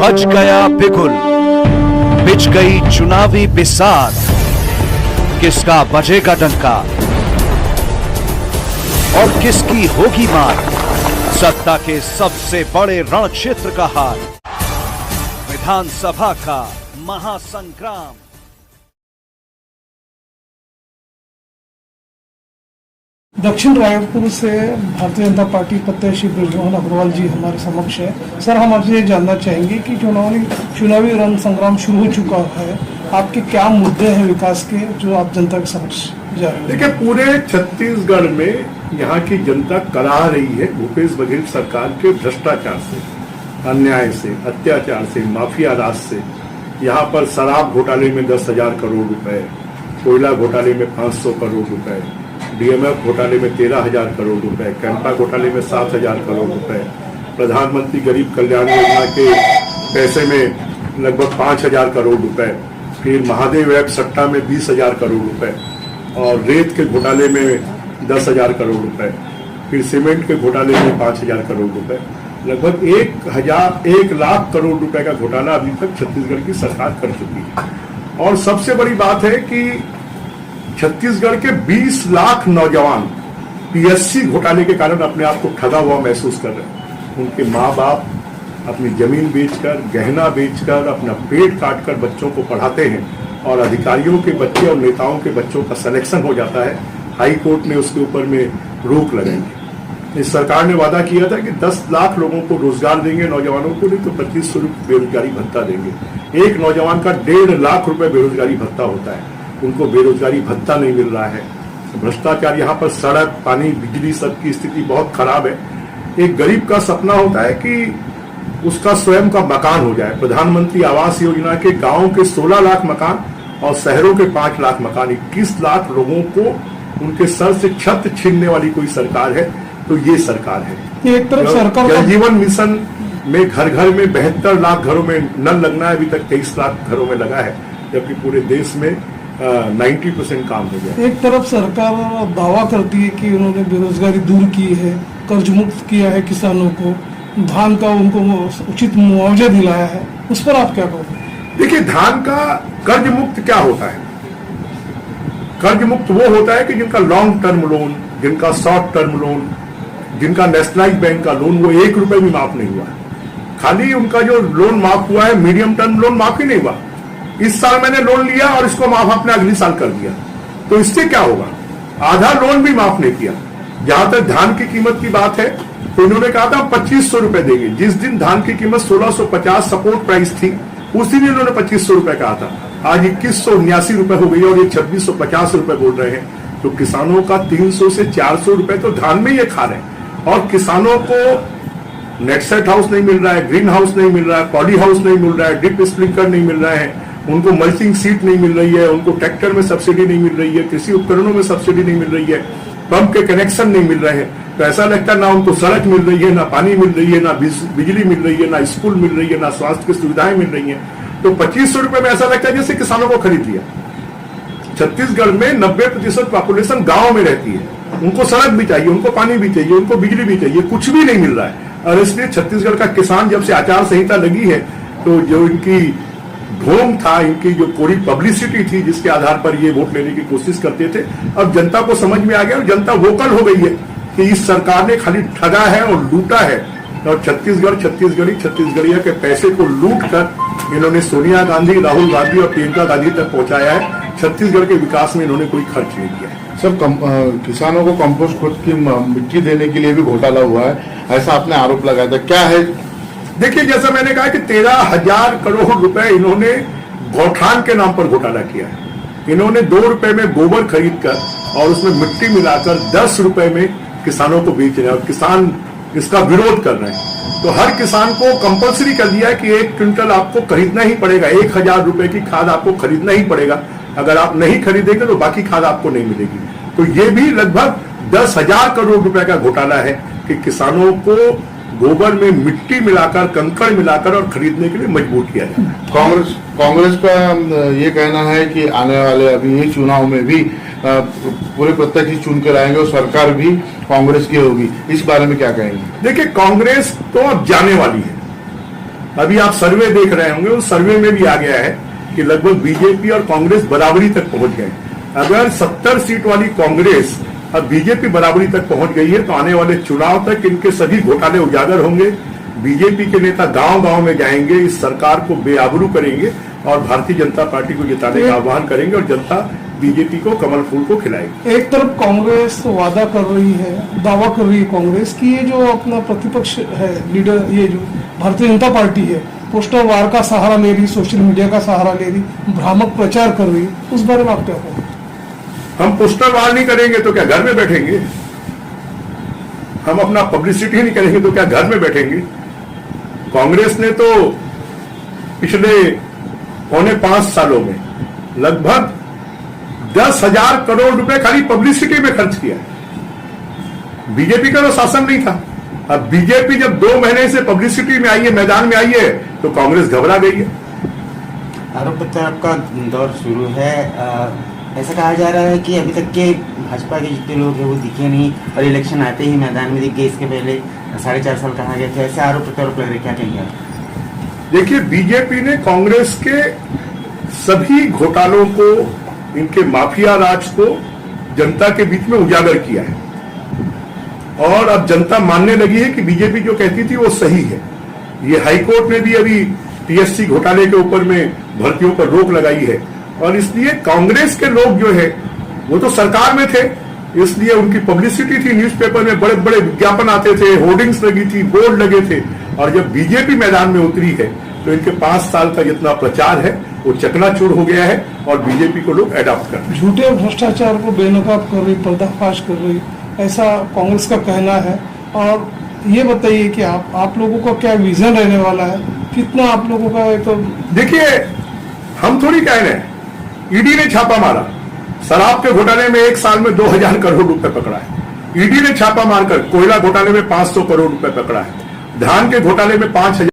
बच गया बिगुल, बिछ गई चुनावी बिसात, किसका बजेगा डंका और किसकी होगी मार। सत्ता के सबसे बड़े रण क्षेत्र का हार, विधानसभा का महासंग्राम। दक्षिण रायपुर से भारतीय जनता पार्टी प्रत्याशी बृजमोहन अग्रवाल जी हमारे समक्ष है। सर, हम आपसे ये जानना चाहेंगे कि चुनावी रण संग्राम शुरू हो चुका है, आपके क्या मुद्दे हैं विकास के जो आप जनता के समक्ष जा रहे हैं? देखिए, पूरे छत्तीसगढ़ में यहाँ की जनता कराह रही है भूपेश बघेल सरकार के भ्रष्टाचार से, अन्याय से, अत्याचार से, माफिया राज से। यहाँ पर शराब घोटाले में 10,000 करोड़ रुपए, कोयला घोटाले में 500 करोड़ रुपए, डीएमएफ घोटाले में 13,000 करोड़ रुपए, कैंपा घोटाले में 7,000 करोड़ रुपए, प्रधानमंत्री गरीब कल्याण योजना के पैसे में लगभग 5,000 करोड़ रुपए, फिर महादेव ऐप सट्टा में 20,000 करोड़ रुपए, और रेत के घोटाले में 10,000 करोड़ रुपए, फिर सीमेंट के घोटाले में 5,000 करोड़ रुपए, लगभग 1 लाख करोड़ रुपए का घोटाला अभी तक छत्तीसगढ़ की सरकार कर चुकी है। और सबसे बड़ी बात है कि छत्तीसगढ़ के 20 लाख नौजवान पीएससी घोटाले के कारण अपने आप को ठगा हुआ महसूस कर रहे हैं। उनके माँ बाप अपनी जमीन बेचकर, गहना बेचकर, अपना पेट काटकर बच्चों को पढ़ाते हैं, और अधिकारियों के बच्चे और नेताओं के बच्चों का सिलेक्शन हो जाता है। हाई कोर्ट ने उसके ऊपर में रोक लगाएंगे। इस सरकार ने वादा किया था कि 10 लाख लोगों को रोजगार देंगे, नौजवानों को, नहीं तो 2500 रुपये बेरोजगारी भत्ता देंगे। एक नौजवान का 1.5 लाख रुपए बेरोजगारी भत्ता होता है, उनको बेरोजगारी भत्ता नहीं मिल रहा है। भ्रष्टाचार, यहाँ पर सड़क, पानी, बिजली, सबकी स्थिति बहुत खराब है। एक गरीब का सपना होता है कि उसका स्वयं का मकान हो जाए। प्रधानमंत्री आवास योजना के गांवों के 16 लाख मकान और शहरों के 5 लाख मकान, 21 लाख लोगों को उनके सर से छत छीनने वाली कोई सरकार है तो ये सरकार है। एक तरफ सरकार जल जीवन मिशन में घर घर में 72 लाख घरों में नल लगना है, अभी तक 23 लाख घरों में लगा है, जबकि पूरे देश में 90% काम हो गया। एक तरफ सरकार दावा करती है कि उन्होंने बेरोजगारी दूर की है, कर्ज मुक्त किया है किसानों को, धान का उनको उचित मुआवजा दिलाया है, उस पर आप क्या कहोगे? देखिए, धान का कर्ज मुक्त क्या होता है? कर्ज मुक्त वो होता है कि जिनका लॉन्ग टर्म लोन, जिनका शॉर्ट टर्म लोन, जिनका नेशनलाइज बैंक का लोन, वो 1 रुपए भी माफ नहीं हुआ। खाली उनका जो लोन माफ हुआ है, मीडियम टर्म लोन माफ ही नहीं हुआ। इस साल मैंने लोन लिया और इसको माफ आपने अगले साल कर दिया, तो इससे क्या होगा? आधा लोन भी माफ नहीं किया। जहां तक धान की कीमत की बात है, तो इन्होंने कहा था 2500 रुपए देंगे। जिस दिन धान की कीमत 1650 सपोर्ट प्राइस थी, उसी दिन इन्होंने 2500 रुपए कहा था। आज 2179 रुपए हो गई और ये 2650 रुपए बोल रहे हैं। तो किसानों का 300 से 400 रुपए तो धान में ये खा रहे हैं। और किसानों को नेट सेट हाउस नहीं मिल रहा है, ग्रीन हाउस नहीं मिल रहा है, पॉली हाउस नहीं मिल रहा है, ड्रिप स्प्रिंकलर नहीं मिल रहा है, उनको मल्चिंग सीट नहीं मिल रही है, उनको ट्रैक्टर में सब्सिडी नहीं मिल रही है, कृषि उपकरणों में सब्सिडी नहीं मिल रही है, पंप के कनेक्शन नहीं मिल रहे हैं। तो ऐसा लगता है ना उनको सड़क मिल रही है, ना पानी मिल रही है, ना बिजली मिल रही है, ना स्कूल मिल रही है, ना स्वास्थ्य की सुविधाएं मिल रही है। तो 2500 रुपए में ऐसा लगता है जैसे किसानों को खरीद लिया। छत्तीसगढ़ में 90% पॉपुलेशन गांव में रहती है, उनको सड़क भी चाहिए, उनको पानी भी चाहिए, उनको बिजली भी चाहिए, कुछ भी नहीं मिल रहा है। और इसलिए छत्तीसगढ़ का किसान, जब से आचार संहिता लगी है, तो जो इनकी ढोंग था, इनकी जो पूरी पब्लिसिटी थी जिसके आधार पर ये वोट लेने की कोशिश करते थे, अब जनता को समझ में आ गया और जनता वोकल हो गई है कि इस सरकार ने खाली ठगा है और लूटा है। और छत्तीसगढ़िया के पैसे को लूट कर इन्होंने सोनिया गांधी, राहुल गांधी और प्रियंका गांधी तक पहुंचाया है। छत्तीसगढ़ के विकास में इन्होंने कोई खर्च नहीं किया है। सर, किसानों को कंपोस्ट खत की मिट्टी देने के लिए भी घोटाला हुआ है, ऐसा आपने आरोप लगाया था, क्या है? देखिए, जैसा मैंने कहा कि 13,000 करोड़ रुपए इन्होंने गौठान के नाम पर घोटाला किया है। इन्होंने 2 रुपए में गोबर खरीद कर और उसमें मिट्टी मिलाकर 10 रुपए में किसानों को बेच रहे हैं, और किसान इसका विरोध कर रहे हैं। तो हर किसान को कंपलसरी कर दिया है कि 1 क्विंटल आपको खरीदना ही पड़ेगा, 1,000 रुपए की खाद आपको खरीदना ही पड़ेगा। अगर आप नहीं खरीदेंगे तो बाकी खाद आपको नहीं मिलेगी। तो ये भी लगभग 10,000 करोड़ रुपए का घोटाला है कि किसानों को गोबर में मिट्टी मिलाकर, कंकड़ मिलाकर और खरीदने के लिए मजबूर किया जाता है। कांग्रेस का ये कहना है कि आने वाले अभी ये चुनाव में भी पूरे प्रत्याशी चुनकर आएंगे और सरकार भी कांग्रेस की होगी, इस बारे में क्या कहेंगे? देखिए, कांग्रेस तो अब जाने वाली है। अभी आप सर्वे देख रहे होंगे, उस सर्वे में भी आ गया है कि लगभग बीजेपी और कांग्रेस बराबरी तक पहुंच गए। अगर 70 सीट वाली कांग्रेस अब बीजेपी बराबरी तक पहुंच गई है तो आने वाले चुनाव तक इनके सभी घोटाले उजागर होंगे। बीजेपी के नेता गांव-गांव में जाएंगे, इस सरकार को बेआबरू करेंगे और भारतीय जनता पार्टी को जिताने का आह्वान करेंगे और जनता बीजेपी को कमल फूल को खिलाएगी। एक तरफ कांग्रेस वादा कर रही है, दावा कर रही है कांग्रेस की ये जो अपना प्रतिपक्ष है लीडर, ये जो भारतीय जनता पार्टी है, पोस्टर वार का सहारा ले रही, सोशल मीडिया का सहारा ले रही, भ्रामक प्रचार कर रही, उस बारे में आप क्या कहेंगे? हम पोस्टर वार नहीं करेंगे तो क्या घर में बैठेंगे? हम अपना पब्लिसिटी नहीं करेंगे तो क्या घर में बैठेंगे? कांग्रेस ने तो पिछले 4.5 सालों में लगभग 10,000 करोड़ रुपए खाली पब्लिसिटी में खर्च किया। बीजेपी का तो शासन नहीं था। अब बीजेपी जब 2 महीने से पब्लिसिटी में आई है, मैदान में आई है, तो कांग्रेस घबरा गई है। आरोप प्रत्यारोप का दौर शुरू है। ऐसा कहा जा रहा है कि अभी तक के भाजपा के जितने लोग हैं वो दिखे नहीं और इलेक्शन आते ही मैदान में दिख गए। इसके पहले 4.5 साल कहा गया था। ऐसे आरोप प्रत्यारोप लग रहे, क्या कहेंगे आप? देखिए, बीजेपी ने कांग्रेस के सभी घोटालों को, इनके माफिया राज को जनता के बीच में उजागर किया है और अब जनता मानने लगी है कि बीजेपी जो कहती थी वो सही है। ये हाईकोर्ट ने भी अभी टीएससी घोटाले के ऊपर में भर्तियों पर रोक लगाई है और इसलिए कांग्रेस के लोग जो है वो तो सरकार में थे, इसलिए उनकी पब्लिसिटी थी, न्यूज़पेपर में बड़े बड़े विज्ञापन आते थे, होर्डिंग्स लगी थी, बोर्ड लगे थे। और जब बीजेपी मैदान में उतरी है तो इनके 5 साल का जितना प्रचार है वो चकनाचूर हो गया है और बीजेपी को लोग अडॉप्ट कर रहे हैं। झूठे भ्रष्टाचार को बेनकाब कर रही, पर्दाफाश कर रही, ऐसा कांग्रेस का कहना है। और ये बताइए कि आप लोगों का क्या विजन रहने वाला है, कितना आप लोगों का एक तो... देखिए, हम थोड़ी कह रहे हैं, ईडी ने छापा मारा, शराब के घोटाले में 1 साल में 2,000 करोड़ रुपए पकड़ा है। ईडी ने छापा मारकर कोयला घोटाले में 500 करोड़ रुपए पकड़ा है, धान के घोटाले में 5,000